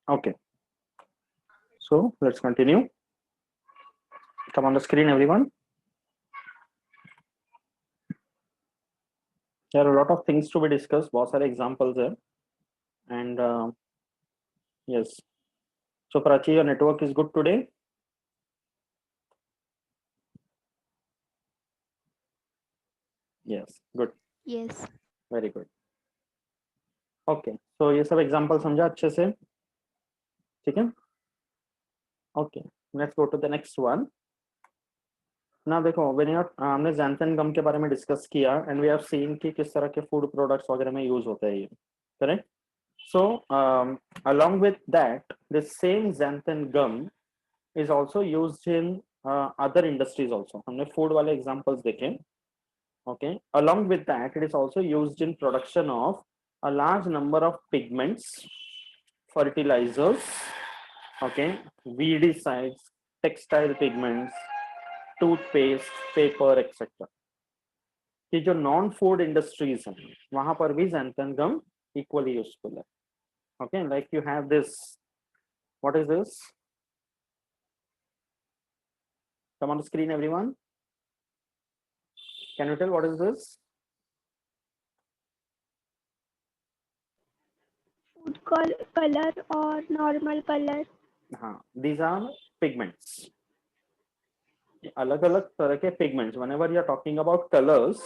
Okay, so let's continue. Come on the screen, everyone. There are a lot of things to be discussed. बहुत सारे examples है, and yes. So Prachi, your network is good today. Yes, good. Yes. Very good. Okay, so ये सब example समझा अच्छे से, ठीक है? Okay, let's go to the next one. ना देखो, हमने xanthan gum के बारे में डिस्कस किया एंड वी हैव सीन कि किस तरह के फूड प्रोडक्ट्स वगैरह में यूज होता है ये, correct? So along with that, the same xanthan gum is also used in other industries also. हमने food वाले examples देखे, okay? Along with that, it is also used in production of a large number of pigments, fertilizers, okay, weedicides, textile pigments, toothpaste, paper, etc. कि जो non food industries हैं वहां पर भी xanthan gum equally useful है. Okay, like you have this, what is this? Come on the screen everyone, can you tell what is this? Food color or normal color? हाँ, these are pigments. अलग अलग तरह के pigments. whenever you are talking about colors,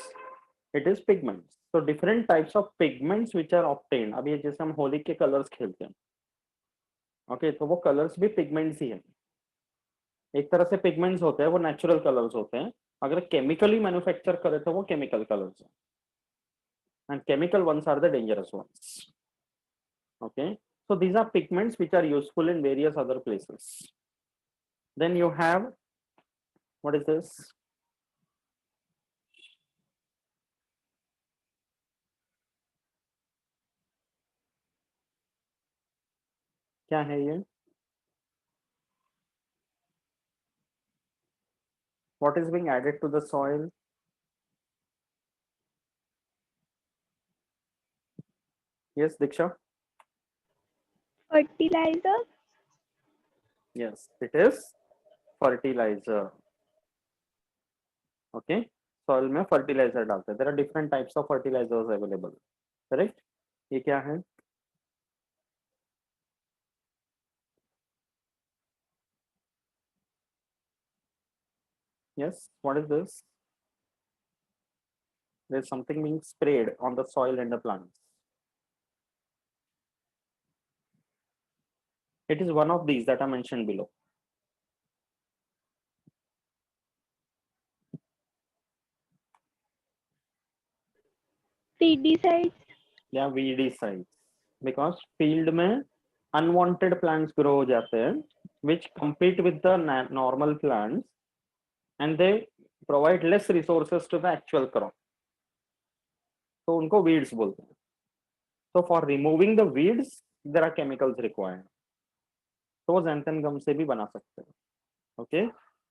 it is pigments. so different types of pigments which are obtained. अभी ये जैसे हम होली के कलर्स खेलते हैं, ओके, तो वो कलर्स भी पिगमेंट्स ही है. एक तरह से पिगमेंट्स होते हैं, वो नेचुरल कलर्स होते हैं. अगर केमिकली मैन्युफैक्चर करे तो वो केमिकल कलर्स हैं, and chemical ones are the dangerous ones. Okay, so these are pigments which are useful in various other places. Then you have, what is this? क्या है ये? What is being added to the soil? Yes, Diksha. Fertilizer? Yes, it is fertilizer. Okay, soil में fertilizer डालते हैं. There are different types of fertilizers available. Correct? ये क्या है? Yes, what is this? There's something being sprayed on the soil and the plants. It is one of these that I mentioned below. Pesticides? या weedicides, because field में unwanted plants grow हो जाते हैं which compete with the normal plants and they provide less resources to the actual crop, तो उनको weeds बोलते हैं. so for removing the weeds there are chemicals required. तो xanthan gum से भी बना सकते हैं. okay,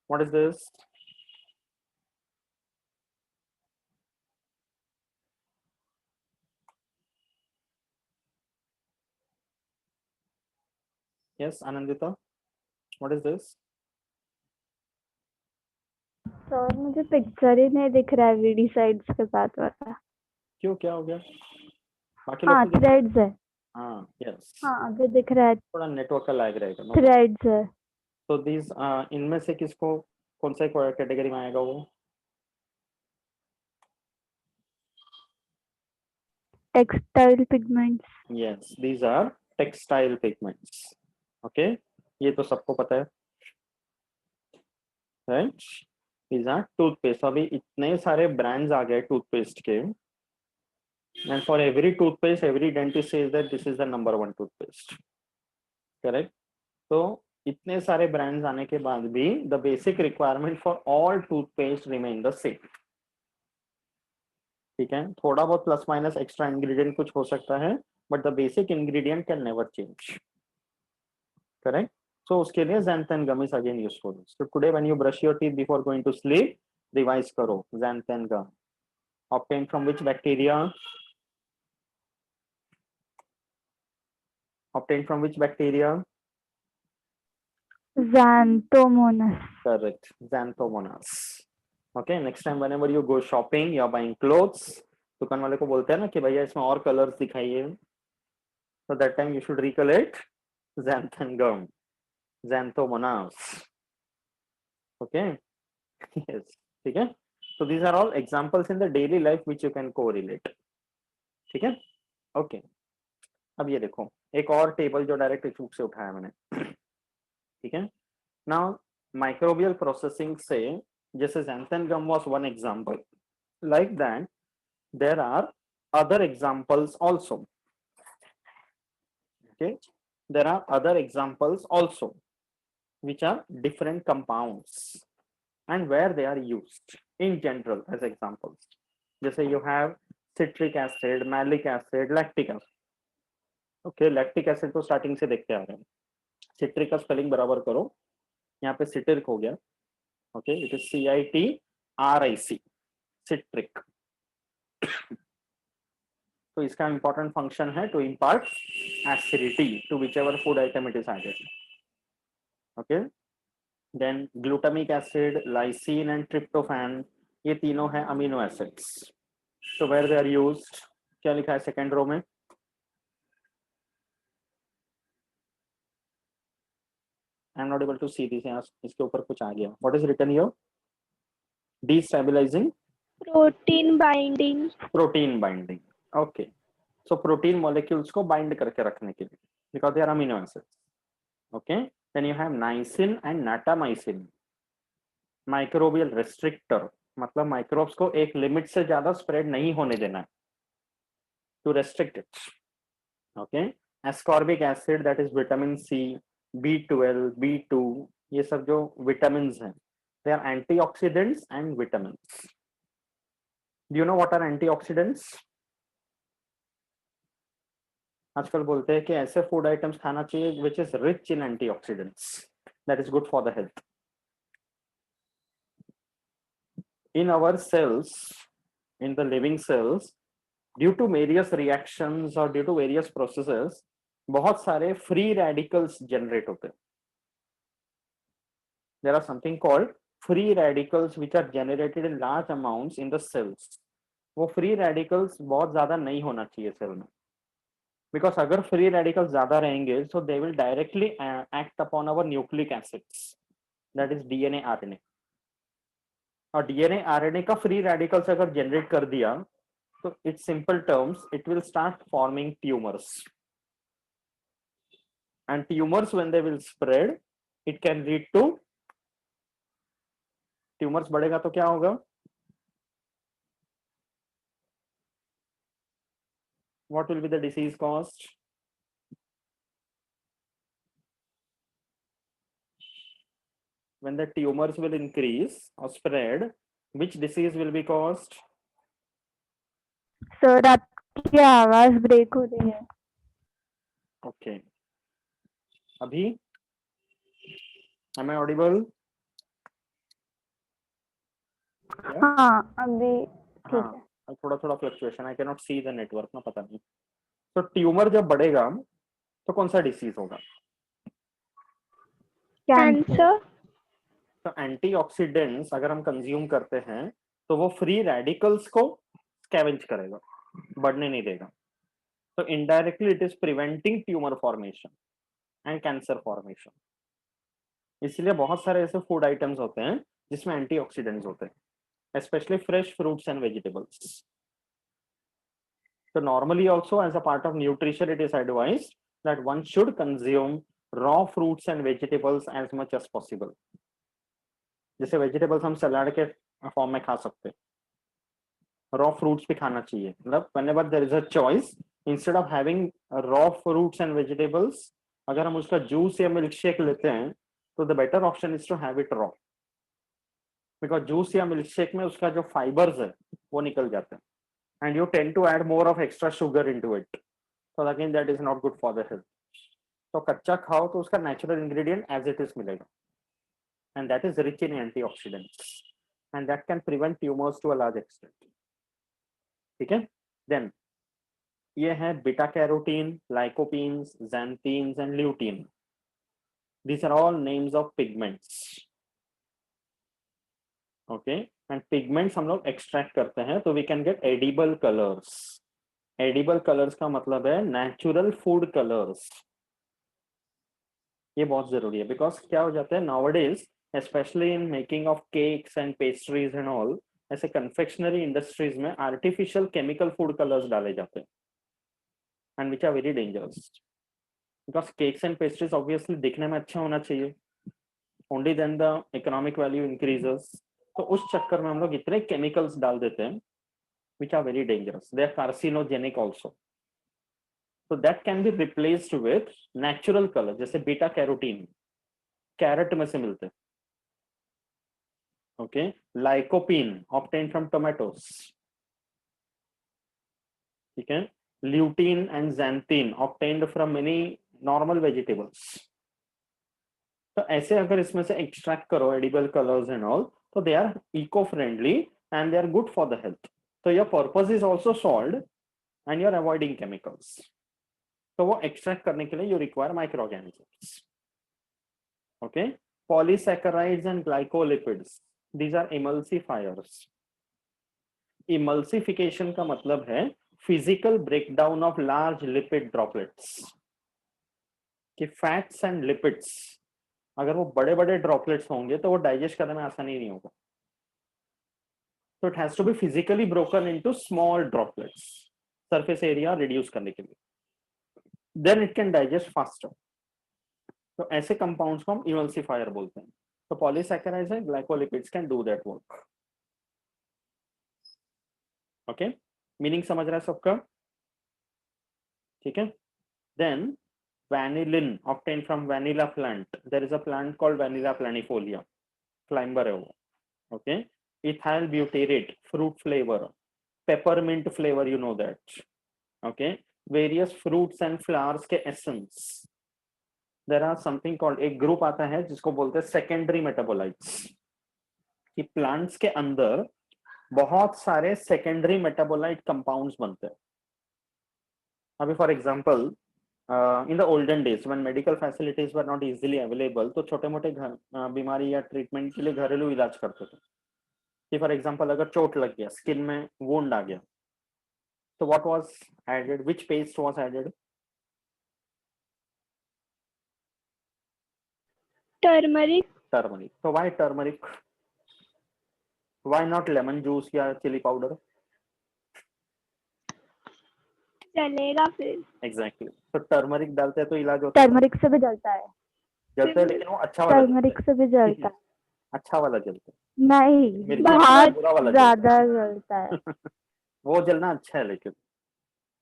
what is this? yes, Anandita, what is this? Sir मुझे पिक्चर ही नहीं दिख रहा है वीडीसाइड्स के साथ वाला. क्यों, क्या हो गया? बाकी लोग हाँ तो थ्रेड्स है. हाँ, yes, हाँ अभी दिख रहा है. थोड़ा नेटवर्क का लैग रहेगा. थ्रेड्स है. तो दिस इनमें से किसको, कौन सा कैटेगरी में आएगा वो? Textile pigments. yes, these are textile pigments. okay, ये तो सबको पता है, राइट? these are toothpaste. अभी इतने सारे ब्रांड्स आ गए टूथपेस्ट के, and for every toothpaste every dentist says that this is the number one toothpaste. correct? तो इतने सारे ब्रांड्स आने के बाद भी the basic requirement for all toothpaste remain the same. ठीक है, थोड़ा बहुत प्लस माइनस एक्स्ट्रा इंग्रेडिएंट कुछ हो सकता है, but the basic ingredient can never change. Correct? So उसके लिए xanthan gum is again useful. So today when you brush your teeth before going to sleep, revise करो xanthan gum. Obtained from which bacteria? obtained from which bacteria? Xanthomonas. Correct, Xanthomonas. Okay, next time whenever you go shopping, you are buying clothes, दुकान वाले को बोलते हैं ना कि भैया इसमें और कलर्स दिखाइए, so that time you should recollect xanthangum, Xanthomonas. Okay. Yes, ठीक है. So these are all examples in the daily life which you can correlate. ठीक है. Okay. अब ये देखो एक और टेबल जो डायरेक्ट टेक्स्ट बुक से उठाया मैंने. ठीक है. Now microbial processing से जैसे xanthangum was one example, like that there are other examples also. Okay, there are other examples also which are different compounds and where they are used in general as examples. जैसे you have citric acid, malic acid, lactic acid. Okay, lactic acid तो starting से देखते आ रहे हैं. citric का spelling बराबर करो, यहाँ पे citric हो गया. Okay, it is CITRIC, citric. तो इसका important function है to impart acidity to whichever food item it is added. Okay, then glutamic acid, lysine and tryptophan, ये तीनों हैं amino acids. So where they are used, क्या लिखा है second row में? I am not able to see this. यहाँ इसके ऊपर कुछ आ गया. What is written here? Destabilizing. Protein binding. Protein binding. Okay. So protein molecules को bind करके रखने के लिए, because they are amino acids. Okay. Then you have niacin and natamycin. Microbial restrictor, मतलब microbes को एक लिमिट से ज्यादा स्प्रेड नहीं होने देना है. To restrict it. Okay. Ascorbic acid, that is vitamin C, B12, B2, ये सब जो vitamins हैं, they are antioxidants and vitamins. Do you know what are antioxidants? आजकल बोलते हैं कि ऐसे फूड आइटम्स खाना चाहिए which is rich in antioxidants, that is good for the health. In our cells, in the living cells, due to various reactions or due to various processes, बहुत सारे free radicals generate होते हैं. There are something called free radicals which are generated in large amounts in the cells. वो free radicals बहुत ज़्यादा नहीं होना चाहिए सेल में, because अगर free radicals ज़्यादा रहेंगे, so they will directly act upon our nucleic acids, that is DNA, RNA. और DNA, RNA का free radicals अगर generate कर दिया, तो in simple terms, it will start forming tumors. And tumors, when they will spread, it can lead to tumors. बढ़ेगा तो क्या होगा? What will be the disease caused? When the tumors will increase or spread, which disease will be caused? Sir आपकी आवाज break हो रही है. Okay. अभी am I audible? हाँ अभी ठीक है. हाँ, थोड़ा थोड़ा fluctuation. I can not see the network ना, पता नहीं. तो ट्यूमर जब बढ़ेगा तो कौन सा डिसीज होगा? Cancer. तो एंटीऑक्सीडेंट्स अगर हम कंज्यूम करते हैं तो वो फ्री रेडिकल्स को स्कैवेंज करेगा, बढ़ने नहीं देगा. तो indirectly it is preventing tumour formation and cancer formation. इसलिए बहुत सारे ऐसे फूड आइटम्स होते हैं जिसमें एंटीऑक्सीडेंट्स होते हैं, especially fresh fruits and vegetables. So normally also as a part of nutrition, it is advised that one should consume raw fruits and vegetables as much as possible. जैसे vegetables हम सलाद के form में खा सकते हैं, raw fruits भी खाना चाहिए. मतलब whenever there is a choice, instead of having raw fruits and vegetables, अगर हम उसका जूस या मिल्क शेक लेते हैं तो the better option is to have it raw, because juice या मिल्क शेक में उसका जो फाइबर्स है वो निकल जाते हैं, and you tend to add more of extra sugar into it, so again that is not good for the health. तो कच्चा खाओ तो उसका natural ingredient as it is मिलेगा, and that is rich in antioxidants, and that can prevent tumors to a large extent. ठीक है. Then ये है beta carotene, lycopenes, xanthines and lutein. These are all names of pigments. Okay, and pigments हम लोग extract करते हैं तो we can get edible colors. Edible colors का मतलब है natural food colors. ये बहुत जरूरी है because क्या हो जाता है nowadays, especially in making of cakes and pastries and all, ऐसे confectionery industries में artificial chemical food colors डाले जाते हैं and which are very dangerous. Because cakes and pastries obviously दिखने में अच्छा होना चाहिए. Only then the economic value increases. तो उस चक्कर में हम लोग इतने chemicals डाल देते हैं which are very dangerous. They are carcinogenic also. So that can be replaced with natural color जैसे बीटा कैरोटीन कैरेट में से मिलते हैं. Okay, lycopene obtained from tomatoes. ठीक है, lutein and xanthine obtained from many normal vegetables. तो ऐसे अगर इसमें से एक्सट्रैक्ट करो एडिबल कलर्स एंड ऑल तो they are eco friendly and they are good for the health. तो your purpose is also solved and you are avoiding chemicals. तो वो एक्सट्रैक्ट करने के लिए you require microorganisms. Okay, polysaccharides and glycolipids, these are emulsifiers. Emulsification का मतलब है physical breakdown of large lipid droplets. कि फैट्स एंड लिपिड्स अगर वो बड़े बड़े ड्रॉपलेट्स होंगे तो वो डाइजेस्ट करने में आसानी नहीं होगा. तो it has to be physically broken into small droplets surface area reduce करने के लिए. Then it can digest faster. तो ऐसे कंपाउंड्स को हम इमल्सिफायर बोलते हैं. तो polysaccharides and glycolipids can do that work. Okay, meaning समझ रहा है सबका? ठीक है. देन vanillin obtained from vanilla plant. There is a plant called Vanilla planifolia. Climber है वो. Okay, ethyl butyrate, fruit flavor, peppermint flavor, you know that. Okay, various fruits and flowers के essence. There are something called, एक group आता है जिसको बोलते हैं secondary metabolites. कि प्लांट्स के अंदर बहुत सारे secondary metabolite compounds बनते हैं. अभी for example in the olden days when medical facilities were not easily available तो छोटे मोटे बीमारी या ट्रीटमेंट के लिए घरेलू इलाज करते थे. कि फॉर एग्जांपल अगर चोट लग गया, स्किन में वुंड आ गया, तो what was added, which paste was added? Turmeric. Turmeric. तो why turmeric? Why not lemon juice या चिली पाउडर? चलेगा फिर. एग्जैक्टली. तो टर्मरिक डालते हैं तो इलाज होता है. टर्मरिक से भी जलता है. जलता है लेकिन वो अच्छा वाला टर्मरिक से भी जलता है. अच्छा वाला जलता है. नहीं, मिर्ची बहुत बुरा वाला ज्यादा जलता है. वो जलना अच्छा है लेकिन.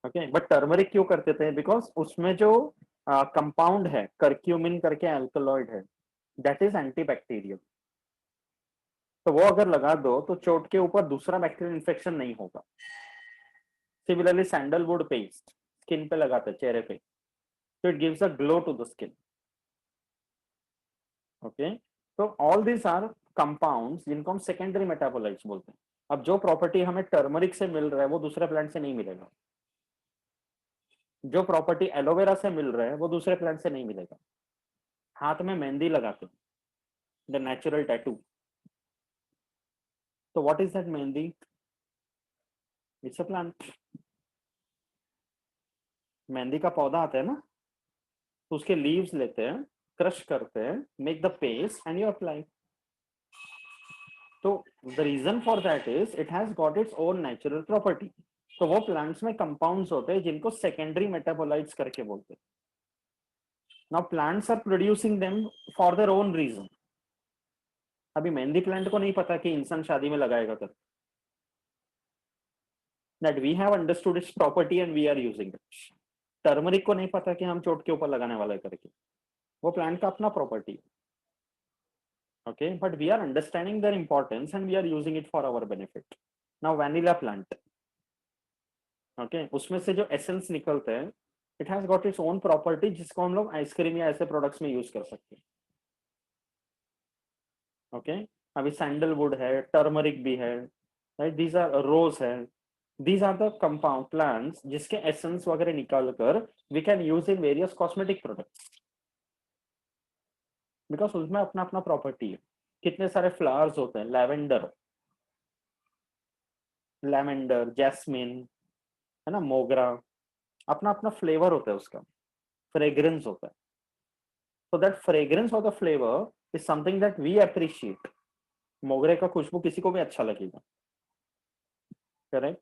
ओके, बट टर्मरिक क्यों करते थे? बिकॉज उसमें जो कंपाउंड है करक्यूमिन करके अल्कलॉइड है, दैट इज एंटीबैक्टीरियल. तो वो अगर लगा दो तो चोट के ऊपर दूसरा बैक्टीरियल इन्फेक्शन नहीं होगा. सिमिलरली सैंडलवुड पेस्ट स्किन पे लगाते हैं, चेहरे पे, तो it gives a glow to the skin. Okay, तो ऑल दिस आर कंपाउंड्स जिनको हम सेकेंडरी मेटाबोलाइट्स बोलते हैं. अब जो प्रॉपर्टी हमें टर्मरिक से मिल रहा है वो दूसरे प्लांट से नहीं मिलेगा. जो प्रॉपर्टी एलोवेरा से मिल रहा है वो दूसरे प्लांट से नहीं मिलेगा. हाथ में मेहंदी लगाते हैं, द नेचुरल टैटू. तो what is that mehndi? It's a plant. Mehndi का पौधा आता है ना, तो उसके लीव्स लेते हैं, क्रश करते हैं, make the paste and you apply. तो the reason for that is it has got its own natural property. तो वो प्लांट्स में कंपाउंड्स होते हैं जिनको सेकेंडरी मेटाबोलाइट्स करके बोलते हैं. Now plants are producing them for their own reason. अभी मेहंदी प्लांट को नहीं पता कि इंसान शादी में लगाएगा कर. That we have understood its property and we are using it. Turmeric को नहीं पता कि हम चोट के ऊपर लगाने वाला है करके. वो प्लांट का अपना प्रॉपर्टी है. Okay, but we are understanding their importance and we are using it for our benefit. Now vanilla plant, okay, उसमें से जो एसेंस निकलते हैं, it has got its own property जिसको हम लोग आइसक्रीम या ऐसे प्रोडक्ट्स में यूज कर सकते हैं. ओके, अभी सैंडलवुड है, टर्मरिक भी है, राइट, दीज आर रोज है, these are the compound plants जिसके एसेंस वगैरह निकाल कर we can use in various cosmetic products, because उसमें अपना अपना प्रॉपर्टी है। कितने सारे फ्लावर्स होते हैं, लेवेंडर, लेवेंडर, जैस्मिन, है ना, मोगरा, अपना अपना फ्लेवर होता है, उसका फ्रेग्रेंस होता है। so that fragrance or the flavor is something that we appreciate. मोगरे का खुशबू किसी को भी अच्छा लगेगा, correct,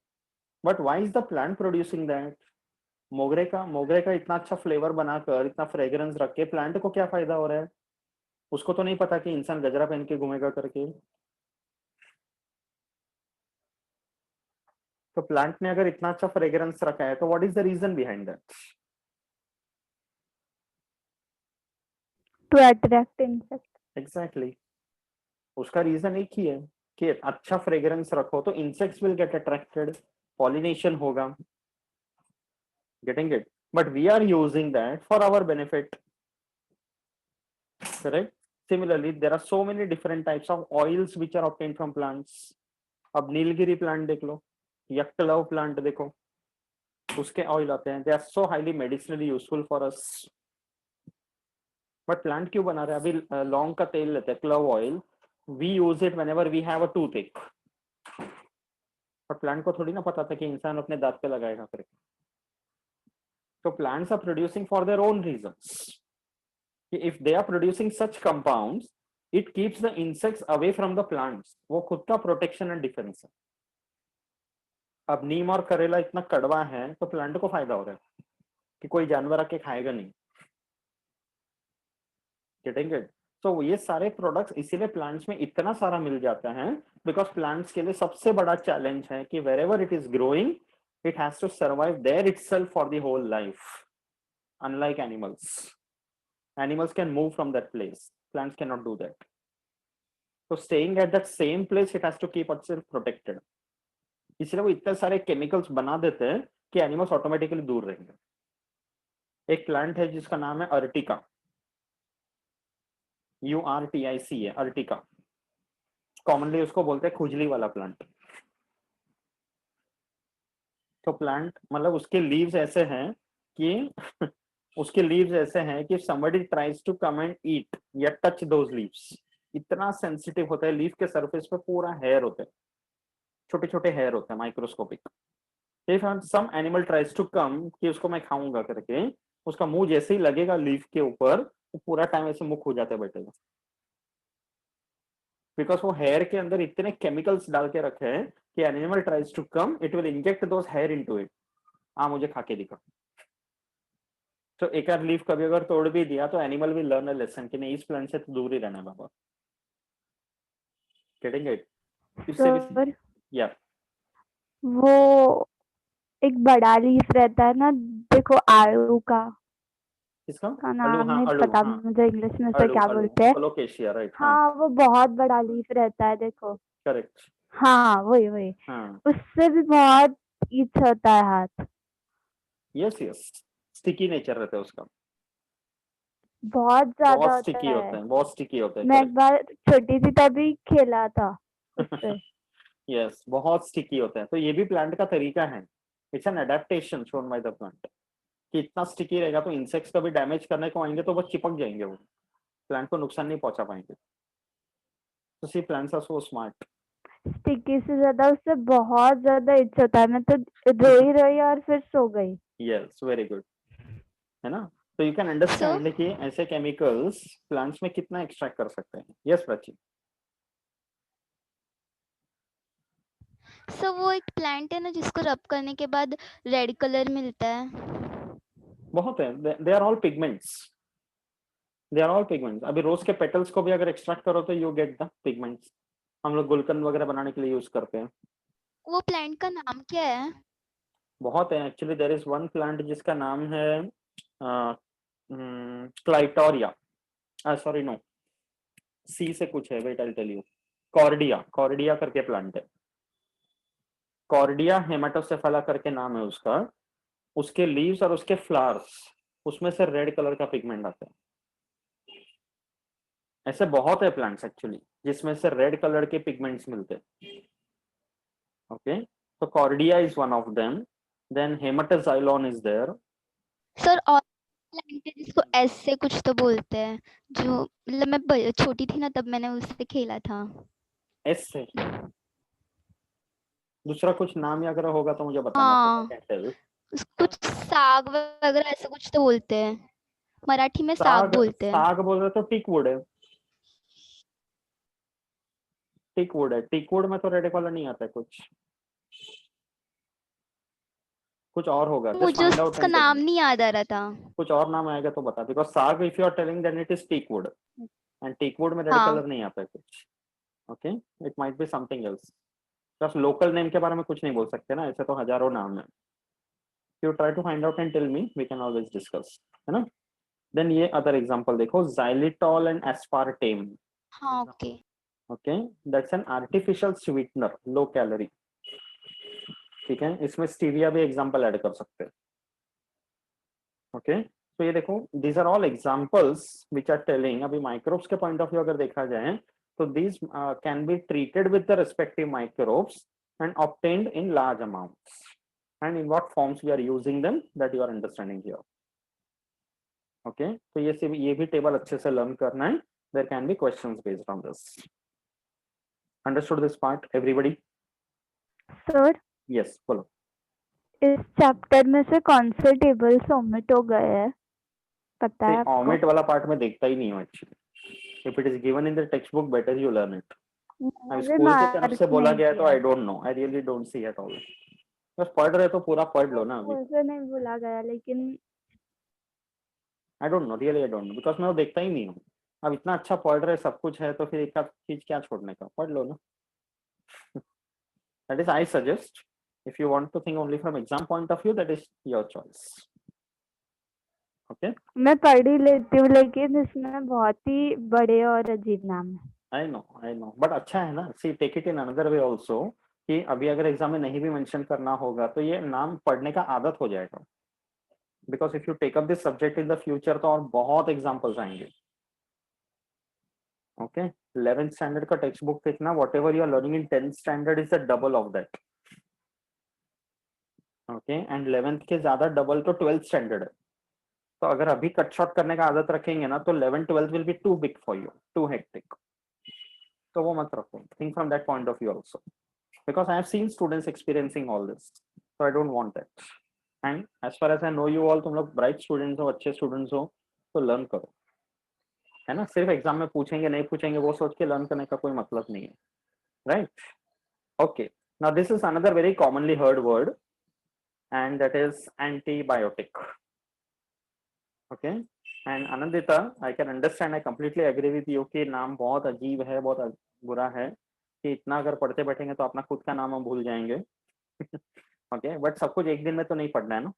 but why is the plant producing that? मोगरे का इतना अच्छा फ्लेवर बनाकर, इतना फ्रेग्रेंस रख के प्लांट को क्या फायदा हो रहा है? उसको तो नहीं पता कि इंसान गजरा पहन के घूमेगा करके। तो प्लांट ने अगर इतना अच्छा फ्रेग्रेंस रखा है तो what is the reason behind that? To attract insect. Exactly, उसका रीजन एक ही है कि अच्छा फ्रेग्रेंस रखो तो insects will get attracted, pollination होगा, getting it, but we are using that for our benefit, correct? Similarly, there are so many different types of oils which are obtained from plants. अब Nilgiri plant देख लो या club plant देखो, उसके oil आते हैं, they are so highly medicinally useful for us. But plant क्यों बना रहे हैं? अभी लौंग का तेल लेते हैं, clove oil, we use it whenever we have a toothache, पर प्लांट को थोड़ी ना पता था कि इंसान अपने दांत पे लगाएगा करके। तो plants are producing for their own reasons. if they are producing such compounds, it keeps the insects away from the plants. वो खुद का प्रोटेक्शन एंड डिफेंस है। अब नीम और करेला इतना कड़वा है तो प्लांट को फायदा हो रहा है कि कोई जानवर आके खाएगा नहीं, गेटिंग इट? तो ये सारे प्रोडक्ट्स इसीलिए प्लांट्स में इतना सारा मिल जाता है, बिकॉज प्लांट्स के लिए सबसे बड़ा चैलेंज है कि wherever it is growing, it has to survive there itself for the whole life, unlike animals. Animals can move from that place, plants cannot do that. So staying at that same place, it has to keep itself protected. इसलिए वो इतने सारे chemicals बना देते हैं कि animals automatically दूर रहेंगे। एक प्लांट है जिसका नाम है अर्टिका, URTIC है, अर्टिका। कॉमनली उसको बोलते हैं खुजली वाला प्लांट। तो प्लांट मतलब उसके लीव्स ऐसे हैं कि उसके लीव्स ऐसे हैं कि somebody tries to come and eat या टच those leaves, इतना सेंसिटिव होता है। लीफ के सरफेस पे पूरा हेयर होता है, छोटे छोटे हेयर होते हैं, microscopic. If some animal tries to come कि उसको मैं खाऊंगा करके, उसका मुंह जैसे ही लगेगा लीफ के ऊपर, तो पूरा टाइम ऐसे मुंह हो जाता है बैठेगा, बिकॉज वो हेयर के अंदर इतने केमिकल्स डाल के रखे हैं कि animal tries to come, it will inject those hair into it. मुझे खा के दिखा। तो एक आध लीफ कभी अगर तोड़ भी दिया तो animal will learn a lesson कि नहीं, इस प्लांट से तो दूर ही रहना है बाबा, गेटिंग इट? इससे भी सर या वो एक बड़ा लीफ रहता है ना, देखो आड़ू का किसका? का अल्लू, नाम हाँ नहीं अल्लू, पता हाँ मुझे इंग्लिश में उसे अल्लू, क्या अल्लू बोलते हैं। कोलोकेशिया, राइट, हाँ हाँ वो बहुत बड़ा लीफ रहता है देखो। करेक्ट, हाँ वही वही, हाँ उससे भी बहुत ईच होता है हाथ। यस यस, स्टिकी नेचर रहता है उसका, बहुत ज्यादा बहुत होता स्टिकी होता है। है, बहुत स्टिकी होता है, मैं एक करेक्ट। बार छोटी थी तभी खेला था उससे। यस, बहुत स्टिकी होता है। तो ये भी प्लांट का तरीका है, it's an adaptation shown by the plant, कि इतना स्टिकी रहेगा तो इंसेक्ट्स कभी डैमेज करने को आएंगे तो वो चिपक जाएंगे, वो प्लांट को नुकसान नहीं पहुंचा पाएंगे। तो see plants are so smart. Sticky से ज्यादा उससे बहुत ज्यादा इच होता है। मैं तो रोई रोई और फिर सो गई। यस, वेरी गुड, है ना? तो यू कैन सो अंडरस्टैंड कि ऐसे केमिकल्स प्लांट्स में कितना एक्सट्रैक्ट कर सकते हैं। यस प्राची? सो वो एक प्लांट है ना जिसको रब करने के बाद रेड कलर मिलता है। बहुत है, they are all pigments, they are all pigments. अभी रोज के पेटल्स को भी अगर एक्सट्रैक्ट करो तो यू गेट द पिगमेंट्स। हम लोग गुलकंद वगैरह बनाने के लिए यूज करते हैं। वो प्लांट का नाम क्या है? बहुत है actually, there is one plant जिसका नाम है क्लाइटोरिया, सॉरी नो, सी से कुछ है, वेट आई टेल यू। कॉर्डिया, कॉर्डिया करके प्लांट है, कॉर्डिया हेमाटोसेफाला करके नाम है उसका। उसके लीव्स और उसके फ्लावर्स, उसमें से रेड कलर का पिगमेंट आता है। ऐसे बहुत है प्लांट्स एक्चुअली जिसमें से रेड कलर के पिगमेंट्स मिलते हैं। Okay, So Cordia is one of them. Then Hematoxylon is there. Sir और प्लांट है जिसको एस से कुछ तो बोलते हैं, जो मतलब मैं छोटी थी ना तब मैंने उससे खेला था। S से दूसरा कुछ नाम या अगर होगा तो मुझे बताना। हाँ, I can tell. कुछ साग वगैरह ऐसा कुछ तो बोलते हैं, मराठी में साग बोलते हैं। साग बोल रहे तो टिकवुड है। टिकवुड है, टिकवुड में तो रेड कलर नहीं आता है कुछ और होगा। जस्ट मुझे फाइंड आउट उसका एंड टेल नाम मी। नहीं याद आ रहा था। कुछ और नाम आएगा तो बता, बिकॉज साग if you are telling then it is teakwood, and teakwood में रेड हाँ कलर नहीं आता है कुछ। Okay, it might be something else. बस लोकल नेम के बारे में कुछ नहीं बोल सकते ना, ऐसे तो हजारों नाम है। You try to find out and tell me, we can always discuss, है ना। देन ये अदर एग्जांपल देखो, xylitol एंड aspartame. हाँ okay. Okay, that's an artificial sweetener, low calorie. ठीक है, इसमें स्टीविया भी एग्जांपल ऐड कर सकते हैं। ओके, तो ये देखो, these are all examples which are telling. अभी माइक्रोब्स के पॉइंट ऑफ व्यू अगर देखा जाए तो these can be treated with the respective microbes and obtained in large amounts, and in what forms we are using them, that you are understanding here. Okay, तो ये भी table अच्छे से learn करना है। There can be questions based on this. Understood this part, everybody? Sir Yes, बोलो। इस chapter में से कौन से टेबल्स ओमिट हो गए हैं, पता है आपको? omit वाला पार्ट में देखता ही नहीं हूँ actually. If it is given in the textbook, better you learn it. अब मुझे स्कूल की तरफ मार्क से बोला नहीं गया तो किया। I don't know. I really don't see at all. बस पढ़ रहे तो पूरा पढ़ लो ना अभी। स्कूल से नहीं बोला गया, लेकिन I don't know, really I don't know, because मैं वो देखता ही नहीं हूँ। अब इतना अच्छा पढ़ रहे, सब कुछ है, तो फिर एक आध चीज क्या छोड़ने का, पढ़ लो ना। That is, I suggest, if you want to think only from exam point of view, that is your choice. Okay? मैं पढ़ ही लेती हूँ, लेकिन इसमें बहुत ही बड़े और अजीब नाम है। I know, but अच्छा है ना। See, take it in another way also, कि अभी अगर एग्जाम में नहीं भी मेंशन करना होगा तो ये नाम पढ़ने का आदत हो जाएगा। Because if you take up this subject in the future, तो और बहुत एग्जाम्पल्स आएंगे। Okay? 11th स्टैंडर्ड का टेक्स्ट बुक देखना, whatever you are learning in 10th standard is the double of that. Okay, and 11th के ज्यादा double तो 12th standard है। तो अगर अभी कट शॉर्ट करने का आदत रखेंगे ना, तो 11th 12th will be too big for you, too hectic. तो वो मत रखो। Think from that point of view also, because I have seen students experiencing all this, so I don't want that. And as far as I know you all, तुम लोग bright students हो, अच्छे students हो, तो learn करो, है ना। सिर्फ एग्जाम में पूछेंगे नहीं पूछेंगे वो सोच के लर्न करने का कोई मतलब नहीं है, right? Okay, now this is another very commonly heard word, and that is antibiotic. Okay, and Anandita, I can understand, I completely agree with you कि नाम बहुत अजीब है, बहुत बुरा है कि इतना अगर पढ़ते बैठेंगे तो अपना खुद का नाम हम भूल जाएंगे। ओके, बट सब कुछ एक दिन में तो नहीं पढ़ना है ना,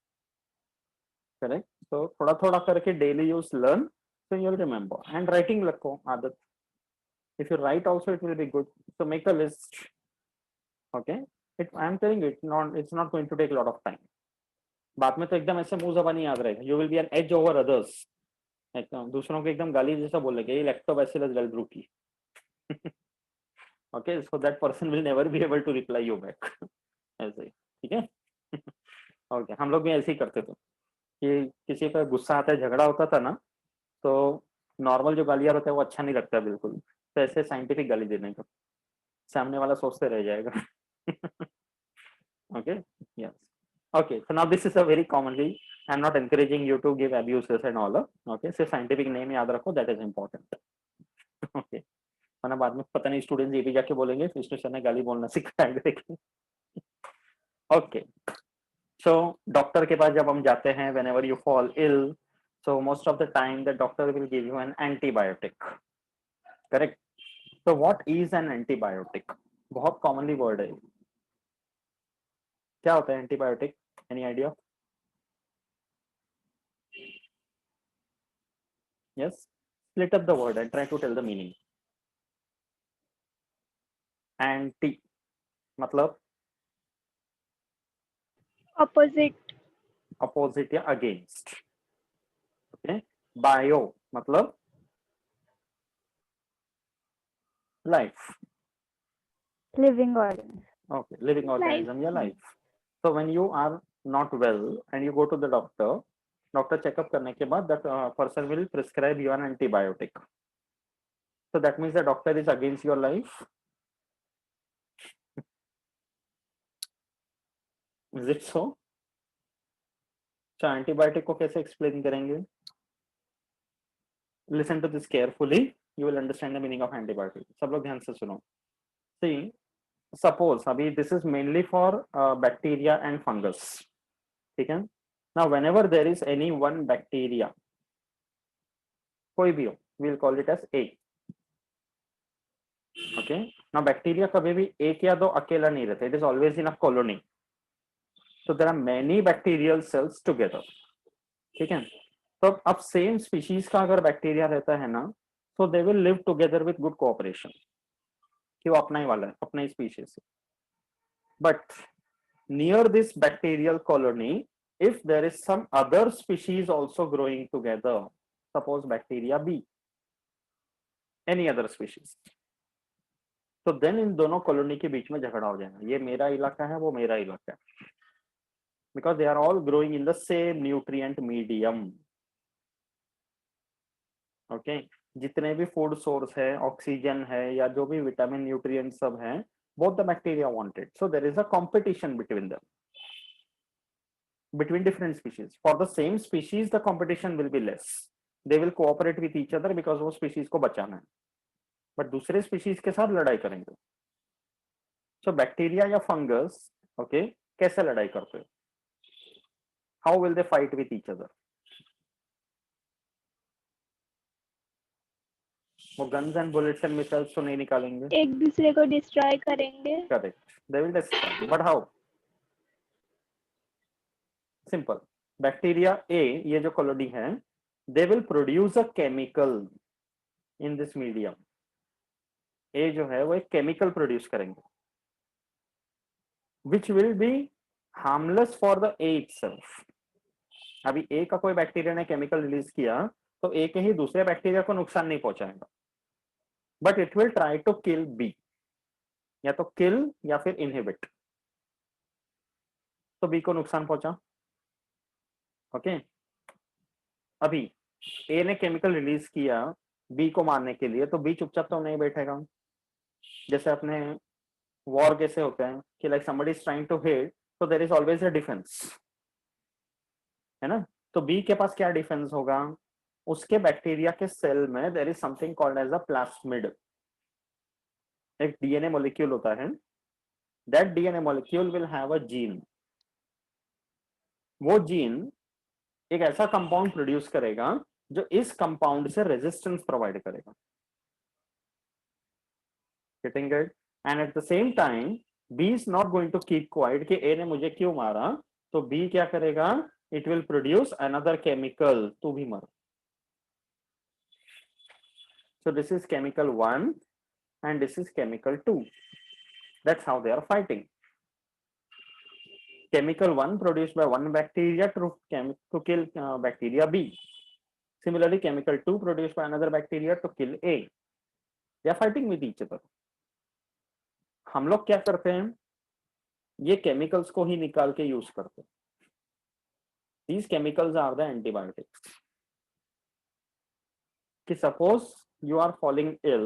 करेक्ट? तो थोड़ा थोड़ा करके daily use learn, so you'll remember. And writing रखो आदत, if you write also it will be good, so make a list. Okay, I'm telling you, it's not going to take a lot of time. बाद में तो एकदम ऐसे मुंह जबानी याद रहेगा। You will be an edge over others, एकदम दूसरों को एकदम गाली जैसा बोलेंगे, ये lactobacillus delbrueckii. Okay, so that person will never be able to reply you back. ऐसे ही, ठीक है। ओके, हम लोग भी ऐसे ही करते थे कि किसी पर गुस्सा आता है, झगड़ा होता था ना, तो नॉर्मल जो गालियां होता है वो अच्छा नहीं लगता बिल्कुल, तो ऐसे साइंटिफिक गाली देने का, सामने वाला सोचते रह जाएगा। Okay, yes. Okay, so now this is a very commonly, I'm not encouraging you to give abuses and all. Okay, so scientific name याद रखो, that is important. Okay, वरना बाद में पता नहीं स्टूडेंट्स ये भी जाके बोलेंगे विष्णु सर ने गाली बोलना सिखाया है। Okay, so डॉक्टर के पास जब हम जाते हैं, whenever you fall ill, so most of the time the doctor will give you an antibiotic, correct? So what is an antibiotic? बहुत commonly word है, क्या होता है antibiotic? Any idea? Yes, split up the word and try to tell the meaning. Anti मतलब opposite, opposite या against. Okay, bio मतलब life, living organ. Okay, living organism या life. So when you are not well and you go to the doctor, doctor checkup करने के बाद that person will prescribe you an antibiotic. So that means the doctor is against your life. Is it so? अच्छा, antibiotic को कैसे explain करेंगे? Listen to this carefully. You will understand the meaning of antibiotic. सब लोग ध्यान से सुनो. See, suppose अभी this is mainly for bacteria and fungus. ठीक है? Now whenever there is any one bacteria, कोई भी हो, we'll call it as A. Okay? Now bacteria कभी भी एक या दो अकेला नहीं रहता. It is always in a colony. So there are many bacterial cells together. ठीक है? तो अब सेम स्पीशीज का अगर बैक्टीरिया रहता है ना, so they will live together with good cooperation. कि वो अपना ही वाला है, अपना ही स्पीशीज है. But near this bacterial colony, if there is some other species also growing together, suppose bacteria B, any other species, तो देन इन दोनों colony के बीच में झगड़ा हो जाएगा. ये मेरा इलाका है, वो मेरा इलाका है, because they are all growing in the same nutrient medium. Okay, जितने भी फूड सोर्स है, ऑक्सीजन है या जो भी विटामिन न्यूट्रिएंट सब है, both the bacteria want it. So there is a competition between them, between different species. For the same species, the competition will be less. They will cooperate with each other because वो species को बचाना है. But दूसरे species के साथ लड़ाई करेंगे. So bacteria या fungus, okay, कैसे लड़ाई करते हैं? How will they fight with each other? वो guns and bullets and missiles तो नहीं निकालेंगे. एक दूसरे को डिस्ट्रॉय करेंगे. Correct. They will destroy. But how? Simple. Bacteria A, ये जो कॉलोनी है, they will produce a chemical in this medium. A जो है वो एक केमिकल प्रोड्यूस करेंगे, which will be harmless for the A itself. अभी A का कोई बैक्टीरिया ने केमिकल रिलीज किया तो A के ही दूसरे बैक्टीरिया को नुकसान नहीं पहुंचाएगा, but it will try to kill B, या तो किल या फिर इनहिबिट. तो B को नुकसान पहुंचा. ओके, अभी A ने केमिकल रिलीज किया B को मारने के लिए, तो B चुपचाप तो नहीं बैठेगा. जैसे अपने वॉर कैसे होते हैं कि like somebody is trying to hit, तो there is always a defence, है ना. तो बी के पास क्या डिफेंस होगा? उसके बैक्टीरिया के सेल में there is something called as a plasmid. एक डीएनए मॉलिक्यूल होता है. That DNA molecule will have a gene. वो जीन एक ऐसा कंपाउंड प्रोड्यूस करेगा जो इस कंपाउंड से रेजिस्टेंस प्रोवाइड करेगा. Getting it? And at the same time, B is not going to keep quiet कि A ने मुझे क्यों मारा, तो B क्या करेगा? It will produce another chemical. तू भी मर. So this is chemical 1 and this is chemical 2. That's how they are fighting. Chemical 1 produced by one bacteria to kill bacteria B. Similarly, chemical 2 produced by another bacteria to kill A. They are fighting with each other. हम लोग क्या करते हैं? ये chemicals को ही निकाल के use करते हैं. These chemicals are the antibiotics. कि suppose you are falling ill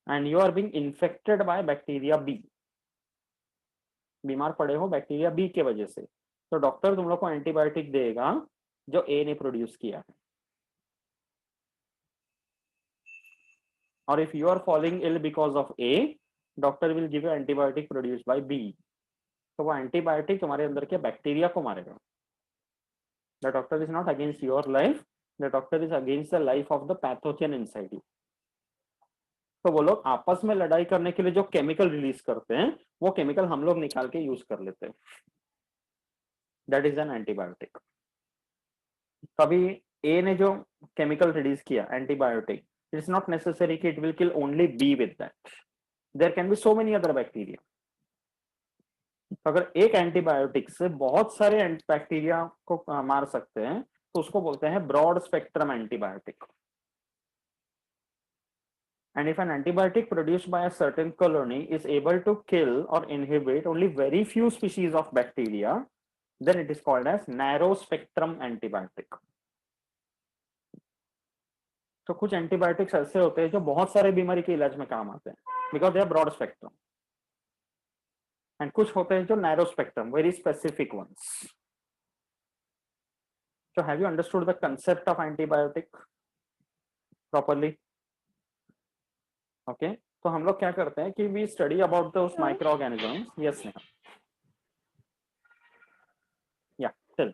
and you are being infected by bacteria B. बीमार पड़े हो बैक्टीरिया बी के वजह से, तो डॉक्टर तुम लोग को एंटीबायोटिक देगा जो ए ने प्रोड्यूस किया है. और if you are falling ill because of A, doctor will give you antibiotic produced by B. तो वो एंटीबायोटिक तुम्हारे अंदर के बैक्टीरिया को मारेगा. The doctor is not against your life, the doctor is against the life of the pathogen inside you. तो वो लोग आपस में लड़ाई करने के लिए जो केमिकल रिलीज करते हैं, वो केमिकल हम लोग निकाल के यूज कर लेते हैं. That is an antibiotic. कभी ए ने जो केमिकल रिलीज किया antibiotic, it is not necessary कि it will kill only B with that. There can be so many other bacteria. अगर एक एंटीबायोटिक से बहुत सारे बैक्टीरिया को मार सकते हैं, तो उसको बोलते हैं broad spectrum antibiotic. And if an antibiotic produced by a certain colony is able to kill or inhibit only very few species of bacteria, then it is called as narrow spectrum antibiotic. तो कुछ antibiotics ऐसे होते हैं जो बहुत सारे बीमारी के इलाज में काम आते हैं, because they are broad spectrum. And कुछ होते हैं जो narrow spectrum, very specific ones. So have you understood the concept of antibiotic properly? Okay. तो हम लोग क्या करते हैं कि we study about those microorganisms. Yes, Neha. Yeah, tell.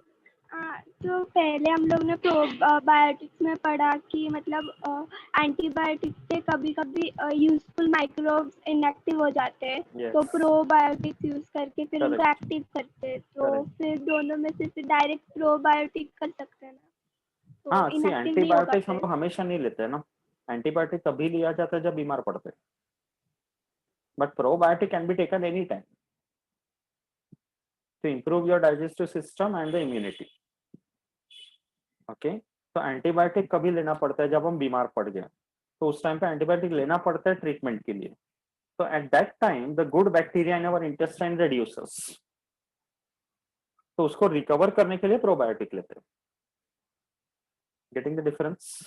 तो पहले हम लोग ने प्रोबायोटिक्स में पढ़ा कि मतलब एंटीबायोटिक्स से कभी कभी यूजफुल माइक्रोब्स इनएक्टिव हो जाते हैं. Yes. तो प्रोबायोटिक्स यूज करके फिर उनको Correct. एक्टिव करते हैं. तो Correct. फिर दोनों में से फिर डायरेक्ट प्रोबायोटिक कर सकते हैं ना. तो हाँ, सी inactive नहीं होगा एंटीबायोटिक्स हम फिर. लोग हमेशा नहीं लेते हैं ना. एंटीबायोटिक तभी लिया जाता है जब बीमार पड़ते हैं. But probiotic can be taken any time to improve your digestive system and the immunity. Okay. तो एंटीबायोटिक कभी लेना पड़ता है जब हम बीमार पड़ गए, तो उस टाइम पे एंटीबायोटिक लेना पड़ता है ट्रीटमेंट के लिए. तो at that time the good bacteria in our intestine reduces. तो उसको रिकवर करने के लिए प्रोबायोटिक लेते हैं. Getting the difference?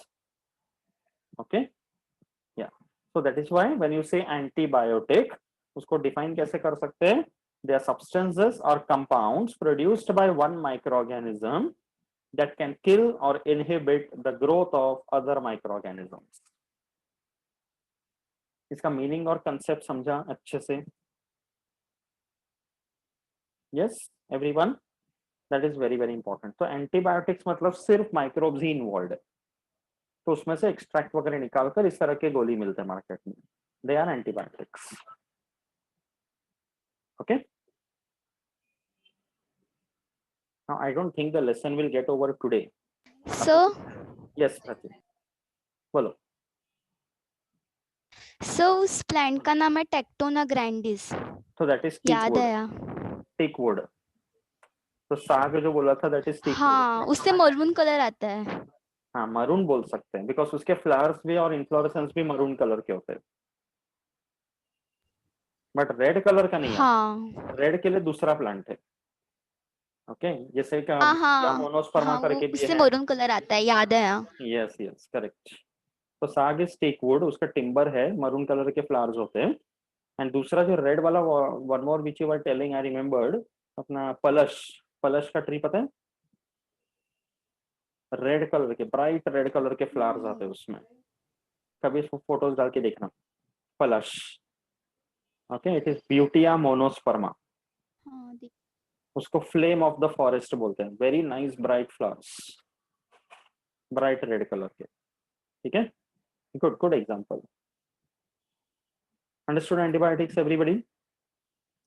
Okay. Yeah so that is why when you say antibiotic, उसको डिफाइन कैसे कर सकते हैं? They are substances or compounds produced by one microorganism that can kill or inhibit the growth of other microorganisms. इसका meaning और concept समझा अच्छे से? Yes everyone, that is very very important. तो एंटीबायोटिक्स मतलब सिर्फ माइक्रोब्स ही इन्वॉल्व है, तो उसमें से एक्सट्रैक्ट वगैरह निकालकर इस तरह के गोली मिलते हैं मार्केट में. They are antibiotics. Okay. Now, I don't think the lesson will get over today. So, Yes, Pratik. बोलो. so उस प्लांट का नाम है tectona grandis. So that is teak याद wood. आया? Teak wood. तो साग जो बोला था that is teak हाँ, wood. उससे मरून कलर आता है. हाँ, मरून बोल सकते हैं बिकॉज उसके फ्लावर्स भी और इन्फ्लोरेसेंस भी मरून कलर के होते हैं. बट रेड कलर का नहीं आता. हाँ रेड के लिए दूसरा प्लांट है. ओके. जैसे कि हाँ हाँ मोनोस्पर्मा हाँ, वो करके भी उससे है. मरून कलर आता है, याद है. Yes yes correct. तो साग इज टेक वुड, उसका टिम्बर है, मरून कलर के फ्लावर्स होते हैं. एंड दूसरा जो रेड वाला, one more which you are telling, I remembered, अपना पलश. पलश का ट्री पता है? रेड कलर के, ब्राइट रेड कलर के फ्लावर्स आते हैं उसमें. कभी फोटोज डाल के देखना. पलश. Okay. It is Butea monosperma. हाँ, उसको फ्लेम ऑफ द फॉरेस्ट बोलते हैं. Very nice bright flowers, bright red colour के. ठीक है. Good good example. Understood antibiotics everybody?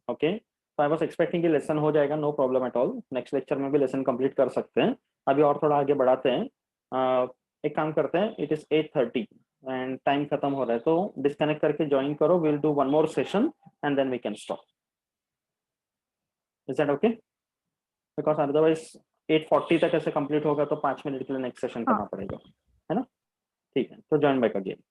Okay. तो आई वाज एक्सपेक्टिंग कि लेसन हो जाएगा, no problem at all. Next lecture में भी लेसन कंप्लीट कर सकते हैं. अभी और थोड़ा आगे बढ़ाते हैं. एक काम करते हैं, इट इज 8:30 एंड टाइम खत्म हो रहा है, तो डिस्कनेक्ट करके ज्वाइन करो. Will do one more session and then we can stop. Is that okay? Because otherwise 8:40 तक ऐसे कंप्लीट होगा तो 5 मिनट के लिए नेक्स्ट सेशन करना पड़ेगा, है ना? ठीक है. तो ज्वाइन बैक अगेन.